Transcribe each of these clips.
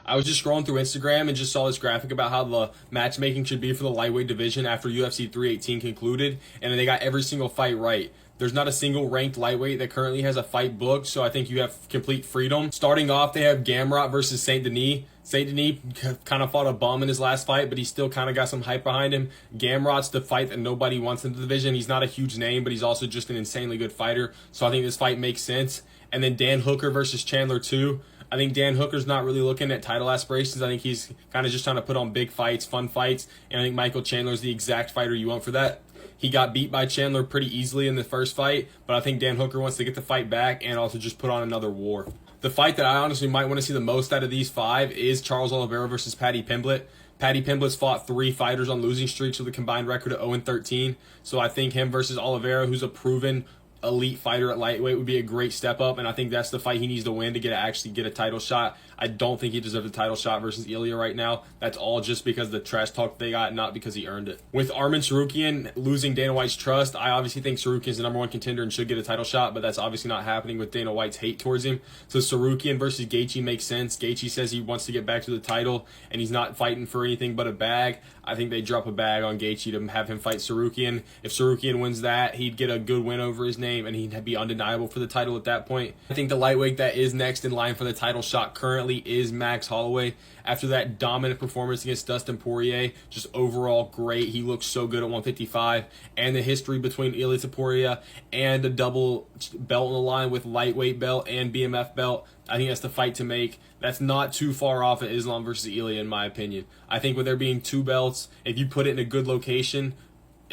I was just scrolling through Instagram and just saw this graphic about how the matchmaking should be for the lightweight division after UFC 318 concluded, and they got every single fight right. There's not a single ranked lightweight that currently has a fight booked, so I think you have complete freedom. Starting off, they have Gamrot versus Saint Denis. Saint Denis kind of fought a bum in his last fight, but he still kind of got some hype behind him. Gamrot's the fight that nobody wants in the division. He's not a huge name, but he's also just an insanely good fighter, so I think this fight makes sense. And then Dan Hooker versus Chandler 2. I think Dan Hooker's not really looking at title aspirations. I think he's kind of just trying to put on big fights, fun fights, and I think Michael Chandler's the exact fighter you want for that. He got beat by Chandler pretty easily in the first fight, but I think Dan Hooker wants to get the fight back and also just put on another war. The fight that I honestly might want to see the most out of these five is Charles Oliveira versus Paddy Pimblett. Paddy Pimblett's fought 3 fighters on losing streaks with a combined record of 0-13, so I think him versus Oliveira, who's a proven elite fighter at lightweight, would be a great step up, and I think that's the fight he needs to win to actually get a title shot. I don't think he deserves a title shot versus Ilya right now. That's all just because of the trash talk they got, not because he earned it. With Arman Tsarukyan losing Dana White's trust, I obviously think Tsarukyan's the #1 contender and should get a title shot, but that's obviously not happening with Dana White's hate towards him. So Tsarukyan versus Gaethje makes sense. Gaethje says he wants to get back to the title, and he's not fighting for anything but a bag. I think they drop a bag on Gaethje to have him fight Tsarukyan. If Tsarukyan wins that, he'd get a good win over his name, and he'd be undeniable for the title at that point. I think the lightweight that is next in line for the title shot currently is Max Holloway. After that dominant performance against Dustin Poirier, just overall great. He looks so good at 155. And the history between Ilia Topuria and a double belt on the line with lightweight belt and BMF belt, I think that's the fight to make. That's not too far off of Islam versus Ilia, in my opinion. I think with there being 2 belts, if you put it in a good location,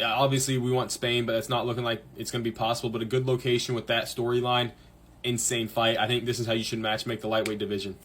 obviously we want Spain, but it's not looking like it's going to be possible. But a good location with that storyline, insane fight. I think this is how you should match make the lightweight division.